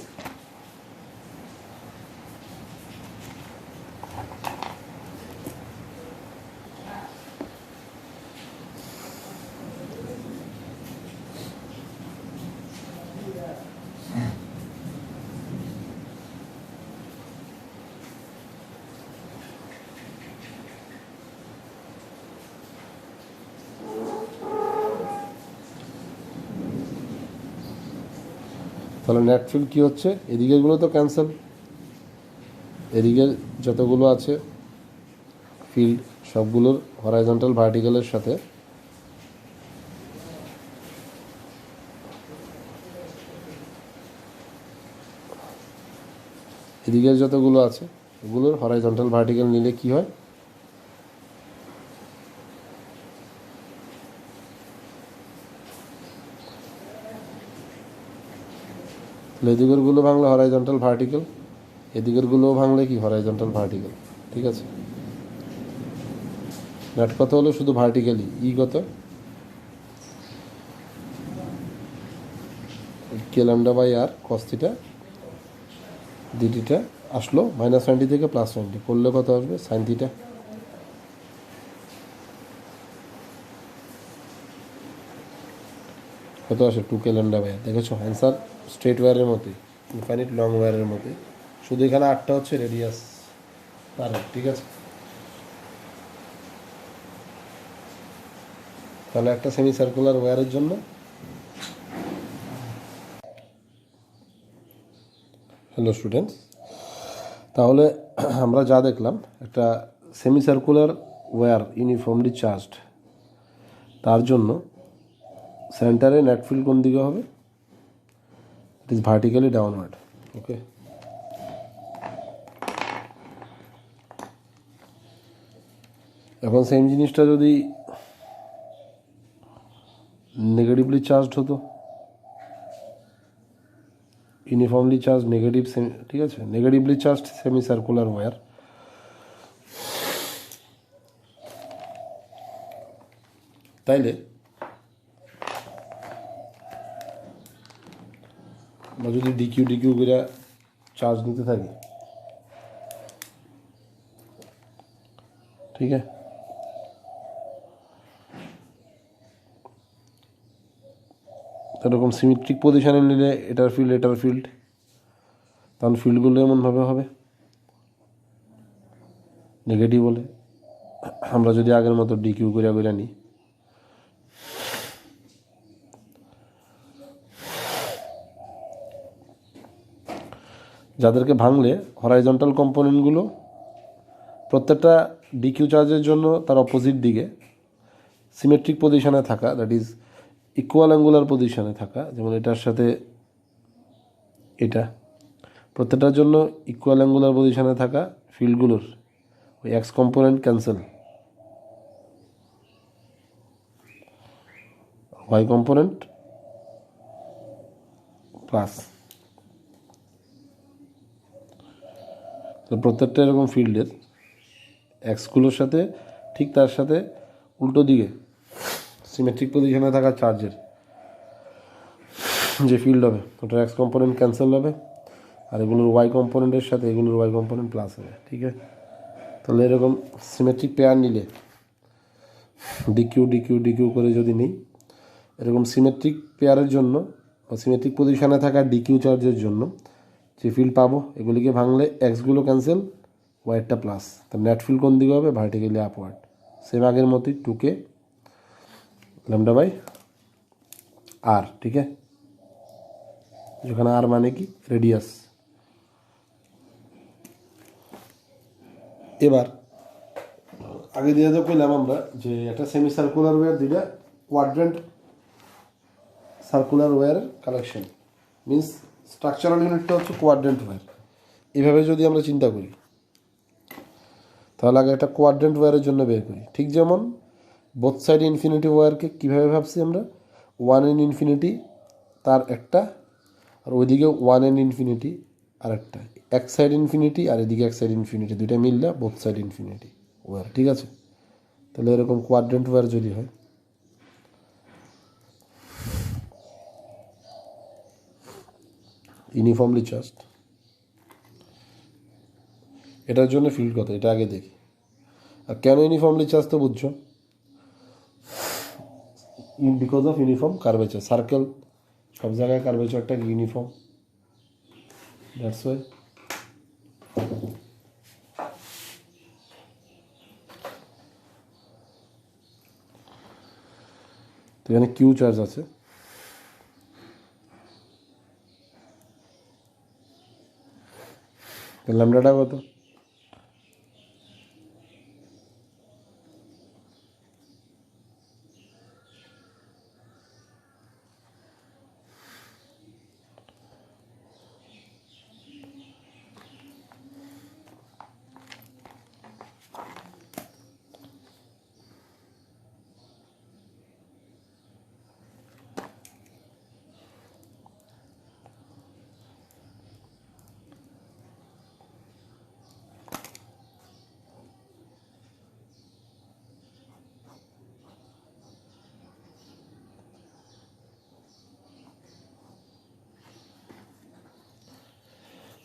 তাহলে নেট ফিল্ড কী হচ্ছে? এদিকেরগুলো তো ক্যান্সেল, এদিকের যতগুলো আছে ফিল্ড সবগুলোর হরাইজন্টাল ভার্টিক্যালের সাথে এদিকের যতগুলো আছে ওগুলোর হরাইজন্টাল ভার্টিক্যাল নিলে কি হয়? এদিকেরগুলো ভাঙলে হরাইজন্টাল ভার্টিক্যাল, এদিকেরগুলোও ভাঙলে কি হরাইজন্টাল ভার্টিক্যাল। ঠিক আছে, নেট কত হলো? শুধু ভার্টিক্যালি ই কত? K lambda by R cos theta D theta আসলো -90 থেকে +90, করলে কত আসবে? Sine theta. কত আসে? 2 কে ল্যামডা বাই আর। দেখেছো অ্যান্সার স্ট্রেট ওয়্যারের মতোই, ইনফাইনিট লং ওয়্যারের মতোই, শুধু এখানে 8টা হচ্ছে রেডিয়াস তার। ঠিক আছে, তাহলে একটা সেমি সার্কুলার ওয়্যারের জন্য হ্যালো স্টুডেন্টস, তাহলে আমরা যা দেখলাম, একটা semi circular wire uniformly charged, তার জন্য সেন্টারে নেট ফিল্ড কোন দিকে হবে? It is vertically downward. Okay, এখন সেম জিনিসটা যদি নেগেটিভলি চার্জড হতো, ইউনিফর্মলি চার্জ নেগেটিভ সেমি, ঠিক আছে, negatively charged semi circular wire, তাইলে বা যদি ডিকিউ ডিকিউ করে চার্জ নিতে থাকি, ঠিক আছে। এরকম সিমেট্রিক পজিশনে নিলে এটার ফিল্ড, তখন ফিল্ডগুলো এমনভাবে হবে নেগেটিভ হলে। আমরা যদি আগের মতো ডিকিউ করে নিই, যাদেরকে ভাঙলে হরাইজন্টাল কম্পোনেন্টগুলো প্রত্যেকটা ডিকিউ চার্জের জন্য তার অপোজিট দিকে সিমেট্রিক পজিশনে থাকা, দ্যাট ইজ ইকুয়াল অ্যাঙ্গুলার পজিশনে থাকা, যেমন এটার সাথে এটা, প্রত্যেকটার জন্য ইকুয়াল অ্যাঙ্গুলার পজিশনে থাকা ফিল্ডগুলোর ওই X component cancel, Y component plus. তো প্রত্যেকটা এরকম ফিল্ডের এক্সগুলোর সাথে ঠিক তার সাথে উল্টো দিকে সিমেট্রিক পজিশনে থাকা চার্জের যে ফিল্ড হবে ওটার এক্স কম্পোনেন্ট ক্যান্সেল হবে, আর এগুলোর ওয়াই কম্পোনেন্টের সাথে এগুলোর ওয়াই কম্পোনেন্ট প্লাস হবে, ঠিক আছে। তাহলে এরকম সিমেট্রিক পেয়ার নিলে ডিকিউ ডিকিউ ডিকিউ করে যদি নিই, এরকম সিমেট্রিক পেয়ারের জন্য বা সিমেট্রিক পজিশনে থাকা ডিকিউ চার্জের জন্য যে ফিল্ড পাবো, এগুলিকে ভাঙলে এক্সগুলো ক্যান্সেল, ওয়াইটা প্লাস, তার নেট ফিল্ড কোন দিকে হবে, ভার্টিক্যালি আপওয়ার্ড। সেম আগের মতোই 2K ল্যামডা বাই আর, ঠিক আছে। যেখানে আর মানে কি রেডিয়াস। এবার আগে দিয়ে তো কইলাম আমরা যে একটা সেমি সার্কুলার ওয়্যার দুইটা কোয়াড্রেন্ট সার্কুলার ওয়্যারের কালেকশন, মিন্স স্ট্রাকচারাল ইউনিটটা হচ্ছে কোয়াড্রেন্ট ওয়্যার। এভাবে যদি আমরা চিন্তা করি তাহলে আগে একটা কোয়াড্রেন্ট ওয়্যারের জন্য বের করি। ঠিক যেমন বোথ সাইড ইনফিনিটি ওয়্যারকে কীভাবে ভাবছি আমরা, 1n ইনফিনিটি তার একটা, আর ওইদিকে 1n ইনফিনিটি আর একটা, এক সাইড ইনফিনিটি আর এদিকে এক সাইড ইনফিনিটি, দুইটা মিললে বোথ সাইড ইনফিনিটি ওয়্যার, ঠিক আছে। তাহলে এরকম কোয়াড্রেন্ট ওয়্যার যদি হয়, ইউনিফর্মলি চার্জড, এটার জন্য ফিল্ড কত এটা আগে দেখি। আর কেন ইউনিফর্মলি চার্জ তো বুঝছো, because of uniform curvature, circle সব জায়গায় কার্ভেচারটা ইউনিফর্ম, দ্যাটস ওয়াই। তো এখানে কিউ চার্জ আছে, ল্যামডাটা কত,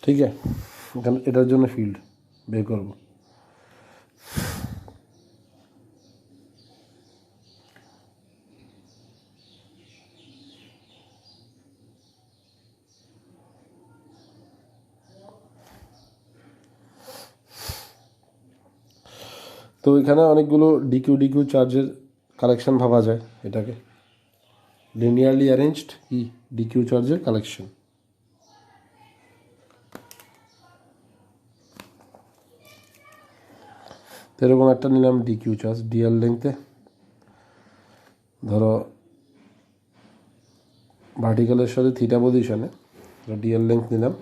ঠিক আছে। এখানে এটার জন্য ফিল্ড বের করব। তো এখানে অনেকগুলো ডিকিউ ডিকিউ চার্জের কালেকশন ভাবা যায়, এটাকে লিনিয়ারলি অ্যারেঞ্জড কি ডিকিউ চার্জের কালেকশন। তো এরকম একটা নিলাম ডিকিউ চার্জ ডিএল লেংথে, ধরো ভার্টিক্যালের সাথে থিটা পজিশনে ডিএল লেংথ নিলাম,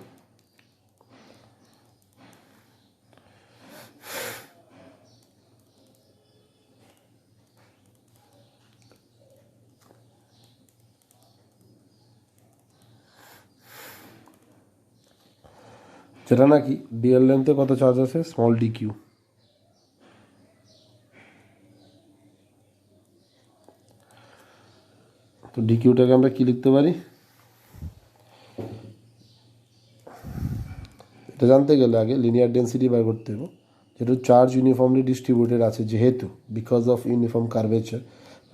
যেটা নাকি ডিএল লেংথে কত চার্জ আছে, স্মল ডিকিউ। তো ডিকিউটাকে আমরা কি লিখতে পারি, এটা জানতে গেলে আগে লিনিয়ার ডেন্সিটি বের করতে হবে, যেহেতু চার্জ ইউনিফর্মলি ডিস্ট্রিবিউটেড আছে, যেহেতু because of uniform curvature,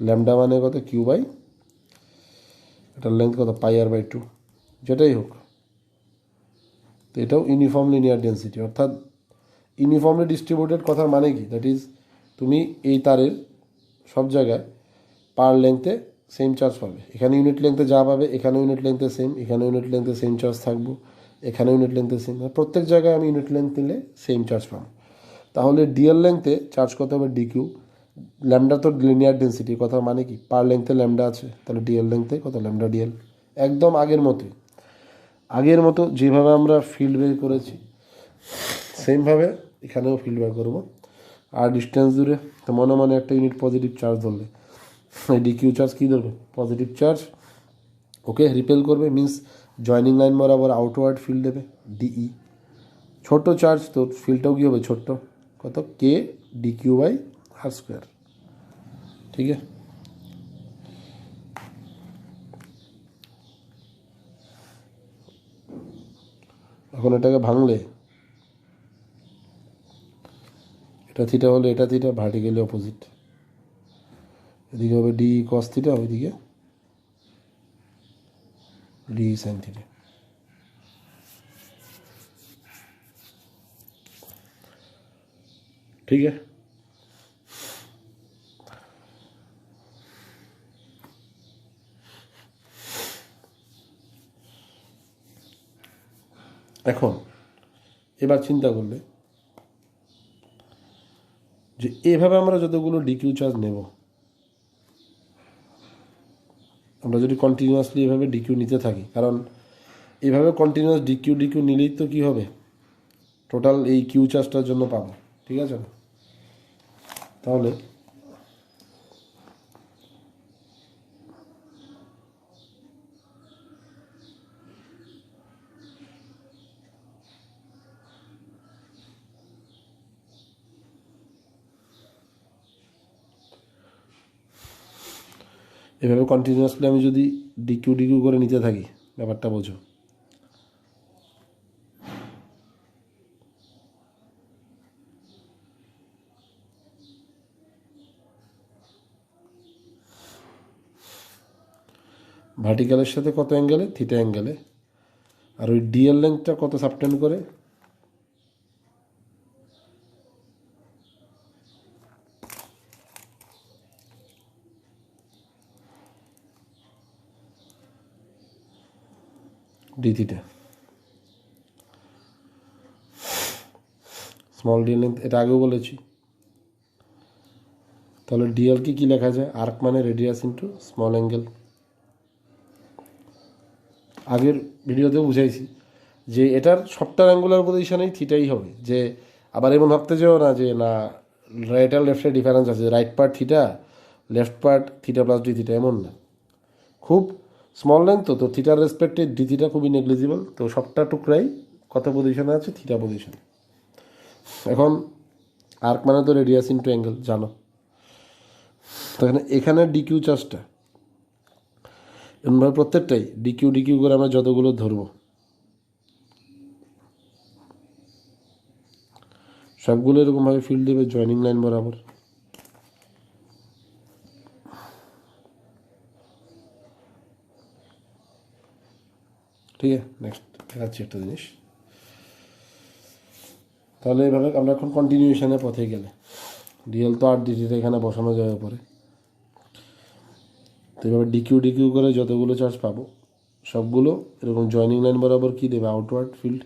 lambda মানে কত কিউ বাই এটার লেন্থ কত পাই আর বাই 2, যেটাই হোক। তো এটাও ইউনিফর্ম লিনিয়ার ডেন্সিটি, অর্থাৎ ইউনিফর্মলি ডিস্ট্রিবিউটেড কথার মানে কি, দ্যাট ইজ তুমি এই তারের সব জায়গায় পার লেন্থে সেম চার্জ পাবে। এখানে ইউনিট লেন্থে যা পাবে এখানে ইউনিট লেন্থে সেম, এখানে ইউনিট লেন্থে সেম চার্জ থাকবো, এখানে ইউনিট লেন্থে সেম, প্রত্যেক জায়গায় আমি ইউনিট লেন্থ নিলে সেম চার্জ পাবো। তাহলে ডিএল লেন্থে চার্জ কত হবে ডিকিউ, ল্যামডা তো লিনিয়ার ডেন্সিটি, কথা মানে কি পার লেন্থে ল্যামডা আছে, তাহলে ডিএল লেন্থে কত ল্যামডা ডিএল। একদম আগের মতো যেভাবে আমরা ফিল্ড বের করেছি সেমভাবে এখানেও ফিল্ড বের করবো। আর ডিস্টেন্স দূরে তো মনে একটা ইউনিট পজিটিভ চার্জ ধরলে ডিকিউ চার্জ কী ধরবে পজিটিভ চার্জ, ওকে রিপেল করবে, মিন্স জয়নিং লাইন বরাবর আউটওয়ার্ড ফিল্ড দেবে ডিই। ছোট চার্জ তো ফিল্ডটাও কী হবে ছোট্ট, কত কে ডিকিউ বাই আর স্কোয়ার। ঠিক আছে, এখন এটাকে ভাঙলে এটা থিটা হলে এটা থিটা ভার্টিক্যালি অপোজিট, এদিকে হবে ডি কস থিটা, ওইদিকে ডি সাইন থিটা। ঠিক আছে, এখন এবার চিন্তা করলে যে এভাবে আমরা যতগুলো ডিকিউ চার্জ নেব, আমরা যদি কন্টিনিউয়াসলি এভাবে ডিকিউ নিতে থাকি, কারণ এভাবে কন্টিনিউয়াস ডিকিউ নিলেই তো কী হবে টোটাল এই কিউ চার্জটার জন্য পাবো। ঠিক আছে না, তাহলে এভাবে কন্টিনিউয়াসলি আমি যদি ডিকিউ করে নিতে থাকি, ব্যাপারটা বোঝো, ভার্টিক্যালের সাথে কত অ্যাঙ্গেলে থিটা অ্যাঙ্গেলে, আর ওই ডিএল লেন্থটা কত সাবটেন্ড করে D theta, small DL length, এটা আগেও বলেছি। তাহলে ডিএল কি লেখা যায়, আর্ক মানে রেডিয়াস ইন্টু স্মল অ্যাঙ্গেল। আগের ভিডিওতেও বুঝাইছি যে এটার সবটার অ্যাঙ্গুলার পজিশনেই থিটাই হবে, যে আবার এমন ভাবতে যেও না যে না রাইট আর লেফটের ডিফারেন্স আছে, right part theta left part theta plus D theta, এমন না। খুব স্মল লেন্থ তো থিটার রেসপেক্টে ডি থিটা খুবই নেগলিজিবল, তো সবটা টুকরাই কত পজিশনে আছে থিটা পজিশন। এখন আর্ক মানে তো রেডিয়াস ইন্টু অ্যাঙ্গেল জানো, তো এখানে ডিকিউ চার্জটা এমনভাবে প্রত্যেকটাই ডিকিউ করে আমরা যতগুলো ধরবো সবগুলো এরকমভাবে ফিল্ড দেবে জয়নিং লাইন বরাবর। ঠিক আছে, নেক্সট দেখাচ্ছি একটা জিনিস। তাহলে এভাবে আমরা এখন কন্টিনিউশনের পথে গেলে ডিএল তো আর ডিটিটা এখানে বসানো যাবে পরে, তো এভাবে ডিকিউ করে যতগুলো চার্জ পাবো সবগুলো এরকম জয়নিং লাইন বরাবর কী দেবে আউটওয়ার্ড ফিল্ড।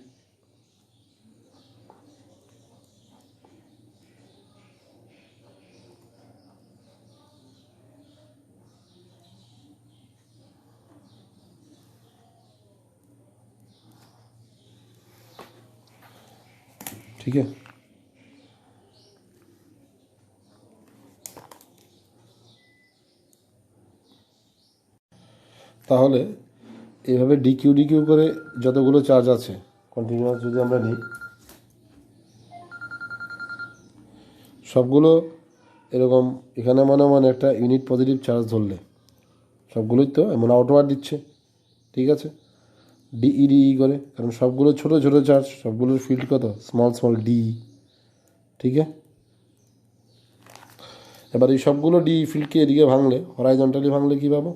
ঠিক আছে, তাহলে এইভাবে ডিকিউ করে যতগুলো চার্জ আছে কন্টিনিউয়াস যদি আমরা নিই, সবগুলো এরকম এখানে মানে একটা ইউনিট পজিটিভ চার্জ ধরলে সবগুলোই তো এমন আউটওয়ার্ড দিচ্ছে। ঠিক আছে, ডিই করে, কারণ সবগুলো ছোট ছোট চার্জ, সবগুলোর ফিল্ড কত স্মল স্মল ডি। ঠিক আছে, এবার এই সবগুলো ডি ফিল্ডকে এদিকে ভাঙলে, হরাইজন্টালি ভাঙলে কী পাবো,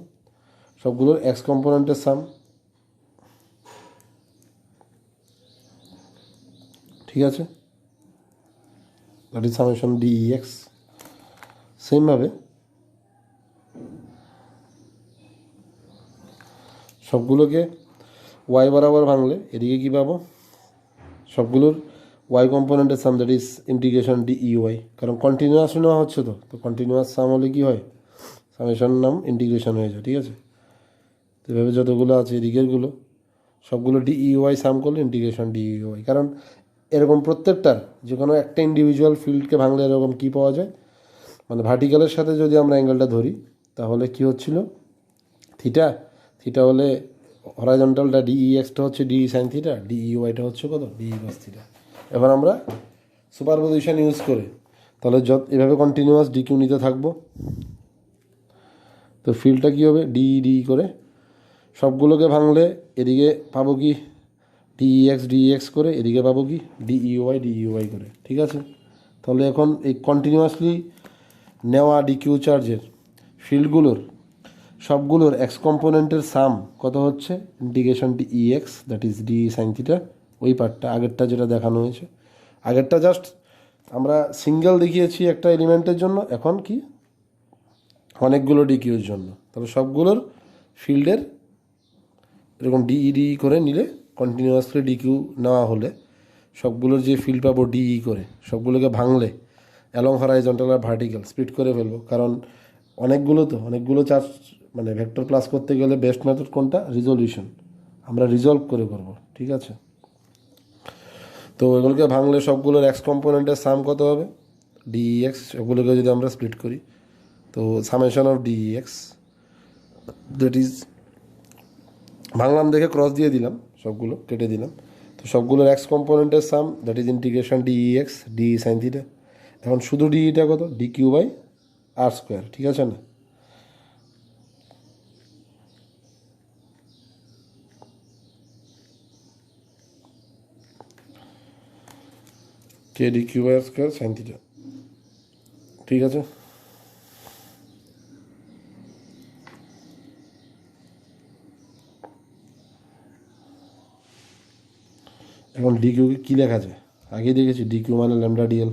সবগুলোর এক্স কম্পোনেন্টের সাম। ঠিক আছে, that is summation DE X. সেমভাবে সবগুলোকে ওয়াই বরাবর ভাঙলে এদিকে কী পাবো, সবগুলোর ওয়াই কম্পোনেন্টের sum, that is integration DE Y. কারণ কন্টিনিউয়াস নেওয়া হচ্ছে, তো কন্টিনিউয়াস সাম হলে কী হয়, সামেশন নাম ইন্টিগ্রেশন হয়ে যায়। ঠিক আছে, তো এভাবে যতগুলো আছে এদিকেরগুলো সবগুলো ডিই ওয়াই সাম করলে ইন্টিগ্রেশন ডিই ওয়াই। কারণ এরকম প্রত্যেকটার যে কোনো একটা ইন্ডিভিজুয়াল ফিল্ডকে ভাঙলে এরকম কী পাওয়া যায়, মানে ভার্টিক্যালের সাথে যদি আমরা অ্যাঙ্গেলটা ধরি তাহলে কী হচ্ছিল, থিটা, থিটা হলে হরাইজন্টালটা ডিই এক্সটা হচ্ছে ডিই সাইন থিটা, ডিই ওয়াইটা হচ্ছে কত ডিই কস থিটা। এবার আমরা সুপারপজিশন ইউজ করে তাহলে এভাবে কন্টিনিউয়াস ডিকিউ নিতে থাকবো। তো ফিল্ডটা কী হবে, ডি করে সবগুলোকে ভাঙলে এদিকে পাবো কি ডিই এক্স করে, এদিকে পাবো কি ডিই ওয়াই করে। ঠিক আছে, তাহলে এখন এই কন্টিনিউয়াসলি নেওয়া ডিকিউ চার্জের ফিল্ডগুলোর সবগুলোর এক্স কম্পোনেন্টের সাম কত হচ্ছে, integration DE X, that is D sine theta. ওই পার্টটা আগেরটা যেটা দেখানো হয়েছে, আগেরটা জাস্ট আমরা সিঙ্গেল দেখিয়েছি একটা এলিমেন্টের জন্য, এখন কি অনেকগুলো ডিকিউর জন্য। তাহলে সবগুলোর ফিল্ডের এরকম ডিই করে নিলে, কন্টিনিউয়াসলি ডিকিউ নেওয়া হলে সবগুলোর যে ফিল্ড পাবো ডিই করে, সবগুলোকে ভাঙলে অ্যালং হরাইজন্টাল আর ভার্টিক্যাল স্প্লিট করে ফেলবো। কারণ অনেকগুলো চার্জ মানে ভেক্টর প্লাস করতে গেলে বেস্ট মেথড কোনটা, রিজলিউশন, আমরা রিজলভ করে করব। ঠিক আছে, তো এগুলোকে ভাঙলে সবগুলোর এক্স কম্পোনেন্টের সাম কত হবে, ডিই এক্স। সবগুলোকে যদি আমরা স্প্লিট করি তো summation of DE X, that is ভাঙলাম দেখে ক্রস দিয়ে দিলাম, সবগুলো কেটে দিলাম। তো সবগুলোর এক্স কম্পোনেন্টের sum, that is integration DE X DE sine theta. এখন শুধু ডিইটা কত, D Q by R square. ঠিক আছে না, K D Q by R square sine theta. ঠিক আছে, এখন ডি কিউকে কী লেখা যায়, আগেই দেখেছি ডি কিউ মানে ল্যামডা ডিএল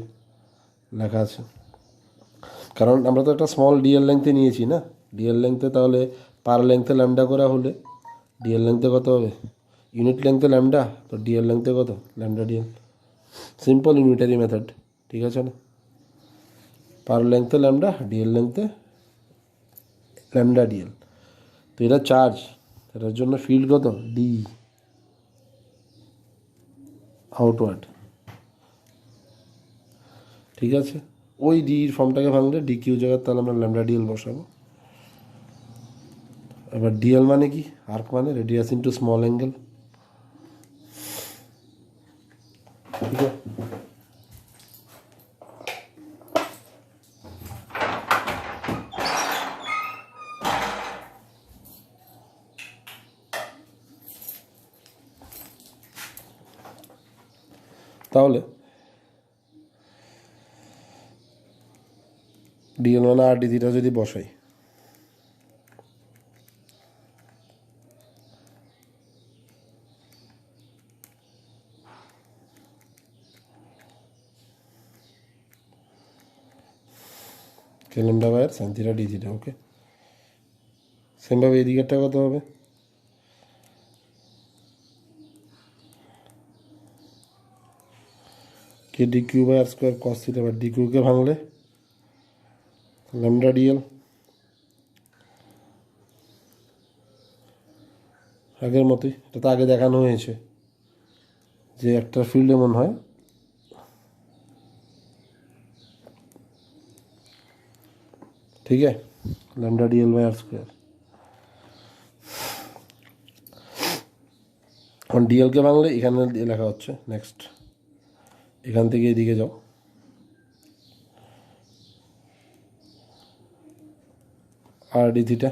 লেখা আছে। কারণ আমরা তো একটা স্মল ডিএল লেংথে নিয়েছি না, ডিএল লেংথে, তাহলে পার লেংথে ল্যামডা করা হলে ডিএল লেংথে কত হবে, ইউনিট লেংথে ল্যামডা, তো ডিএল লেংথে কত lambda DL. Simple unitary method. ঠিক আছে না, পার লেংথে ল্যামডা, ডিএল লেংথে ল্যামডা ডিএল। তো এটা চার্জ, এটার জন্য ফিল্ড কত ডি আউটওয়ার্ড। ঠিক আছে, ওই ডির ফর্মটাকে ভাঙলে ডি কিউ জায়গায় তাহলে আমরা ল্যামডা ডিএল বসাবো। এবার ডিএল মানে কি, আর্ক মানে রেডিয়াস ইন্টু স্মল অ্যাঙ্গেল। ঠিক আছে, তাহলে ডিএল মানে আর ডি থিটা যদি বসাই, K lambda by R sine theta D theta. Okay, সেমভাবে এদিকেরটা কত হবে, K D Q by R square cos theta. বা ডি কিউকে ভাঙলে ল্যামডা ডিএল, আগের মতোই, এটা তো আগে দেখানো হয়েছে যে একটা ফিল্ড এমন হয়, ঠিক আছে, lambda DL by R square. এখন ডিএলকে ভাঙলে এখানে লেখা হচ্ছে, নেক্সট এখান থেকে এদিকে যাও, আর ডি থিটা,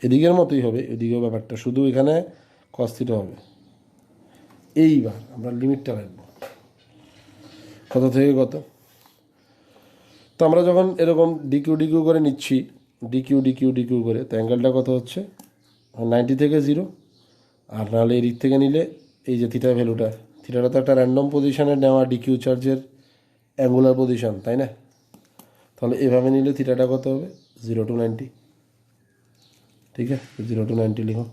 এদিকের মতোই হবে, এদিকেও ব্যাপারটা, শুধু এখানে cos θ হবে। এইবার আমরা লিমিটটা রাখবো কত থেকে কত। তো আমরা যখন এরকম ডিকিউ ডিকিউ করে নিচ্ছি, ডিকিউ ডিকিউ ডিকিউ করে, তো অ্যাঙ্গেলটা কত হচ্ছে 90 থেকে 0। আর নাহলে এই দিক থেকে নিলে এই যে থিটা ভ্যালুটা, থিটাটা তো একটা র্যান্ডম পজিশানে নেওয়া ডিকিউ চার্জের অ্যাঙ্গুলার পজিশান, তাই না? তাহলে এভাবে নিলে থিটাটা কত হবে 0 to 90। ঠিক আছে, 0 to 90 লিখো।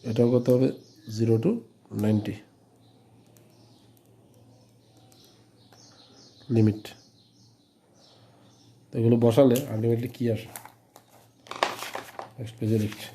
এটাও কত হবে 0 to 90 লিমিট। তো এগুলো বসালে আলটিমেটলি কী আসে নেক্সট পেজে লিখছি।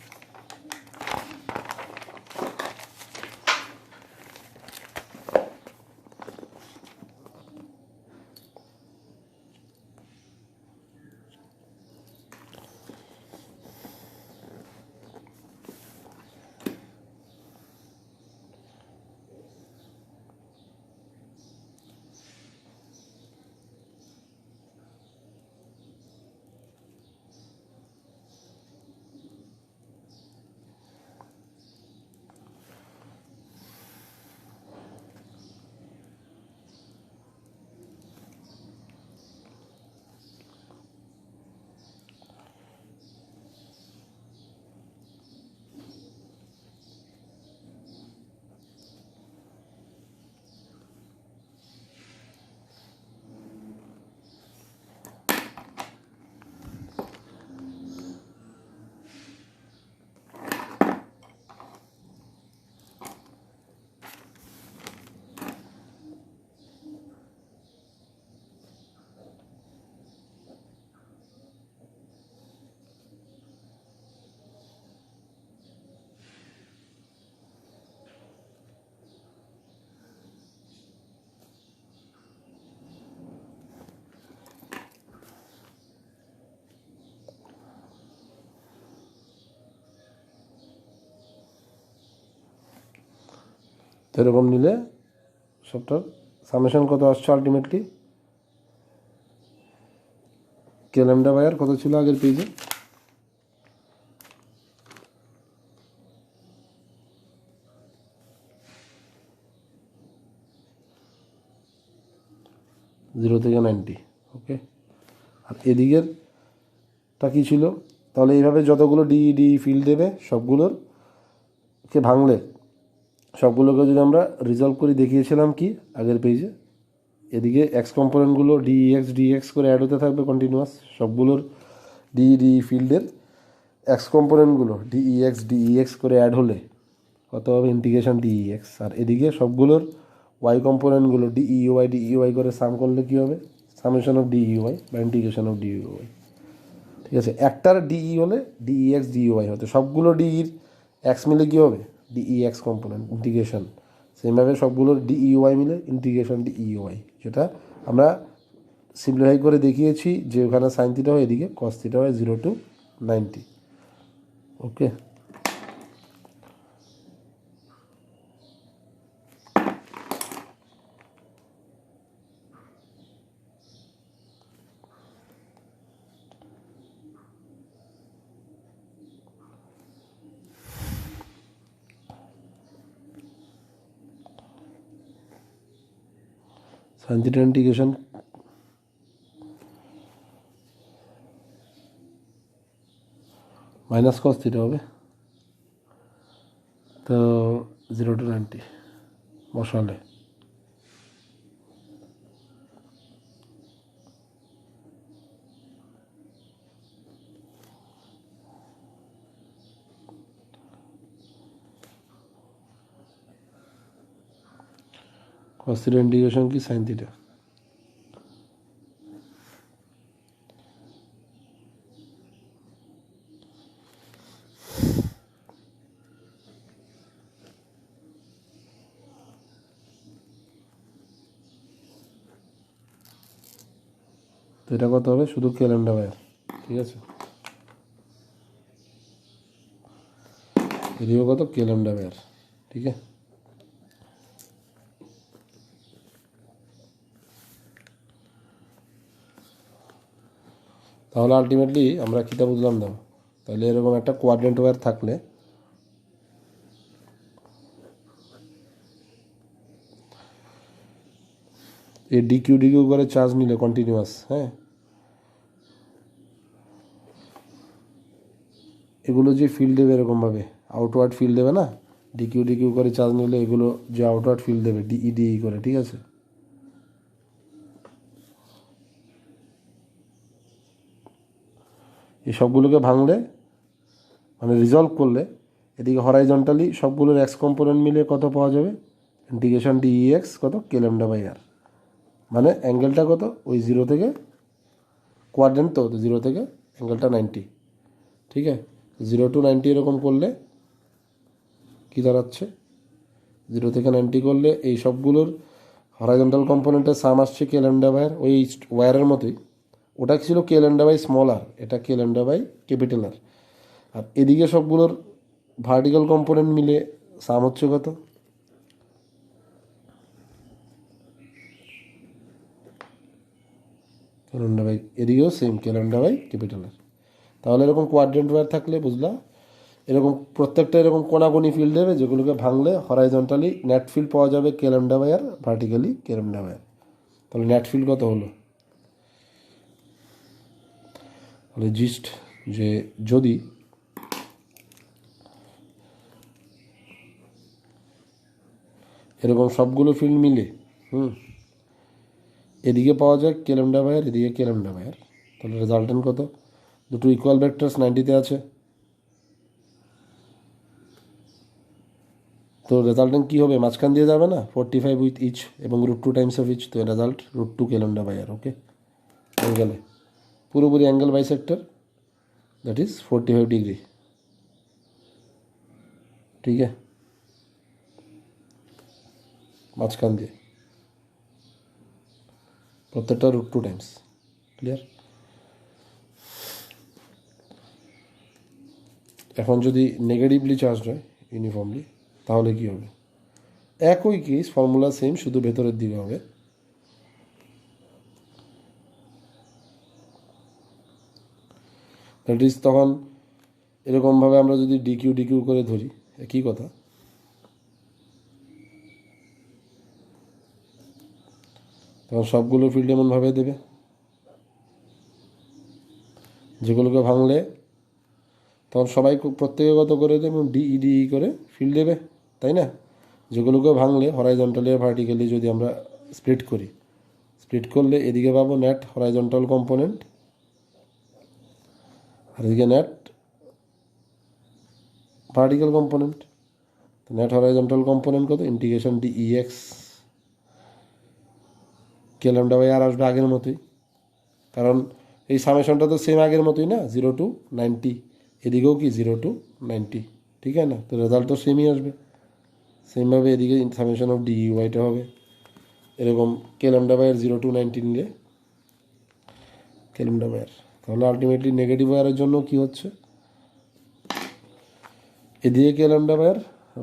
তো এরকম নিলে সবটার সামেশন কত আসছে আলটিমেটলি, কে ল্যামডা বাই আর কত ছিল আগের পেজে, জিরো থেকে 90। ওকে, আর এদিকেরটা কী ছিল, তাহলে এইভাবে যতগুলো ডি ডি ফিল্ড দেবে সবগুলোরকে ভাঙলে সবগুলোকে যদি আমরা রিজলভ করে দেখিয়েছিলাম কি আগের পেজে, এদিকে এক্স কম্পোনেন্টগুলো ডিএক্স করে অ্যাড হতে থাকবে কন্টিনিউয়াস, সবগুলোর ডি ফিল্ডের এক্স কম্পোনেন্টগুলো ডিএক্স করে অ্যাড হলে কত হবে ইন্টিগ্রেশন ডিএক্স। আর এদিকে সবগুলোর ওয়াই কম্পোনেন্টগুলো ডিইওয়াই করে সাম করলে কী হবে সামেশন অফ ডিইওয়াই বা ইন্টিগ্রেশন অফ ডিইওয়াই। ঠিক আছে, একটার ডিই হলে ডিএক্স ডিওয়াই হতো, সবগুলো ডিইর এক্স মিলে কী হবে ডিএক্স কম্পোনেন্ট ইন্টিগ্রেশন, সেমভাবে সবগুলোর ডিইওয়াই মিলে ইন্টিগ্রেশন ডিইওয়াই, যেটা আমরা সিম্পলিফাই করে দেখিয়েছি যে ওখানে সাইন থিটা হয়, এদিকে কস থিটা হয় 0 to 90। Okay, sine theta integration minus cos theta হবে, তো 0 to 90 বসালে কস থিটা ইন্টিগ্রেশন কি সাইন থিটা, তো এটা কত হবে শুধু কে ল্যামডা বাই আর। ঠিক আছে, এদিকেও কত কে ল্যামডা বাই আর। ঠিক আছে, তাহলে আলটিমেটলি আমরা কীটা বুঝলাম দাও, তাহলে এরকম একটা কোয়াড্রেন্ট ওয়্যার থাকলে এই ডিকিউ ডিকিউ করে চার্জ নিলে কন্টিনিউয়াস, হ্যাঁ, এগুলো যে ফিল্ড দেবে এরকমভাবে আউটওয়ার্ড ফিল্ড দেবে না, ডিকিউ ডিকিউ করে চার্জ নিলে এগুলো যে আউটওয়ার্ড ফিল্ড দেবে ডিই ডিই করে, ঠিক আছে। এই সবগুলোকে ভাঙলে মানে রিজলভ করলে এদিকে হরাইজন্টালি সবগুলোর এক্স কম্পোনেন্ট মিলে কত পাওয়া যাবে, ইন্টিগ্রেশন ডিই এক্স কত কে ল্যামডা বাই আর, মানে অ্যাঙ্গেলটা কত ওই জিরো থেকে কোয়াড্রেন্ট, তো জিরো থেকে অ্যাঙ্গেলটা 90, ঠিক আছে। 0 to 90 এরকম করলে কী দাঁড়াচ্ছে, 0 থেকে 90 করলে এই সবগুলোর হরাইজন্টাল কম্পোনেন্টের সাম আসছে কে ল্যামডা বাই আর, ওই ওয়্যারের মতোই। ওটা ছিল K lambda by small r, এটা K lambda by capital R. আর এদিকে সবগুলোর ভার্টিক্যাল কম্পোনেন্ট মিলে সাম হচ্ছে কত, কে ল্যামডা বাই, এদিকেও same K lambda by capital R. তাহলে এরকম কোয়াড্রেন্ট ওয়্যার থাকলে বুঝলা, এরকম প্রত্যেকটা এরকম কোনাকুনি ফিল্ড দেবে যেগুলোকে ভাঙলে হরাইজন্টালি নেট ফিল্ড পাওয়া যাবে K lambda by R, vertically K lambda by R. তাহলে নেট ফিল্ড কত হলো, তাহলে জিস্ট যে যদি এরকম সবগুলো ফিল্ড মিলে এদিকে পাওয়া যায় কে ল্যামডা বাই আর, এদিকে কে ল্যামডা বাই আর, তাহলে রেজাল্টেন্ট কত, দুটো ইকুয়াল ভেক্টরস 90-তে আছে, তো রেজাল্টেন্ট কী হবে, মাঝখান দিয়ে যাবে না 45 উইথ ইচ এবং √2 টাইমস অফ ইচ, তো result √2 K lambda by R. ওকে, অ্যাঙ্গেলে পুরোপুরি angle bisector, that is 45 degree, ঠিক আছে, মাঝখান দিয়ে প্রত্যেকটা √2 টাইমস, ক্লিয়ার। এখন যদি নেগেটিভলি চার্জ হয় ইউনিফর্মলি তাহলে কী হবে, একই কেস, ফর্মুলা সেম, শুধু ভেতরের দিকে হবে। দ্যাট ইজ তখন এরকমভাবে আমরা যদি ডিকিউ ডিকিউ করে ধরি, একই কথা, তখন সবগুলো ফিল্ড এমনভাবে দেবে যেগুলোকে ভাঙলে তখন সবাই প্রত্যেকে কত করে দেবে এবং ডিই ডিই করে ফিল্ড দেবে, তাই না। যেগুলোকে ভাঙলে হরাইজন্টালি আর ভার্টিক্যালি যদি আমরা স্প্লিট করি, স্প্লিট করলে এদিকে পাবো নেট হরাইজন্টাল কম্পোনেন্ট আর এদিকে net vertical component. Net horizontal component কত, integration DE X K lambda by R আসবে আগের মতোই, কারণ এই সামেশনটা তো সেম আগের মতোই না, 0 to 90, এদিকেও কি 0 to 90, ঠিক আছে না, তো রেজাল্ট তো সেমই আসবে। সেমভাবে এদিকে সামেশন অফ ডি ওয়াইটা হবে এরকম কে ল্যামডা বাই আর 0 to 90 নিলে কে ল্যামডা বাই আর, তাহলে আলটিমেটলি নেগেটিভ ওয়ারের জন্য কি হচ্ছে, এদিকে কে ল্যামডা বাই আর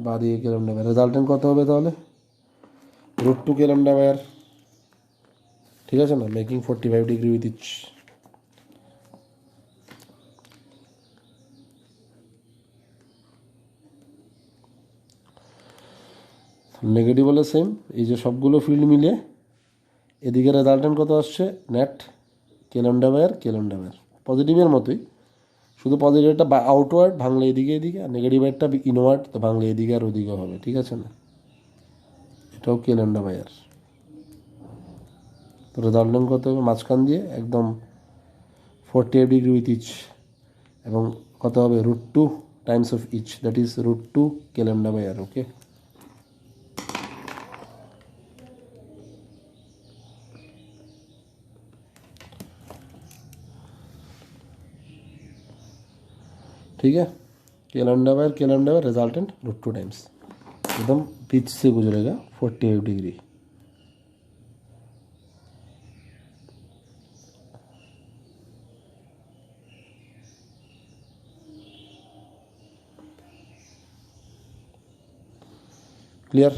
বা দিকে কে ল্যামডা বাই আর, রেজাল্টেন্ট কত হবে তাহলে √2 কে ল্যামডা বাই আর, ঠিক আছে না, making 45 degree with each. Negative হলে সেম, এই যে সবগুলো ফিল্ড মিলে এদিকে রেজাল্টেন্ট কত আসছে, net K lambda by R K lambda by R, পজিটিভের মতোই, শুধু পজিটিভটা আউটওয়ার্ড ভাঙলে এদিকে এদিকে, আর নেগেটিভেরটা ইনওয়ার্ড তো ভাঙলে এদিকে আর ওদিকে হবে, ঠিক আছে না, এটাও কে ল্যামডা বাই আর। তো রেজাল্টেন্ট কত হবে, মাঝখান দিয়ে একদম 48 ডিগ্রি উইথ ইচ এবং কত হবে √2 times of each, that is √2 K lambda by R. Okay, ठीक है, के लैम्डा बाय रिजल्टेंट √2 टाइम्स, एकदम बीच से गुजरेगा 48 डिग्री। क्लियर।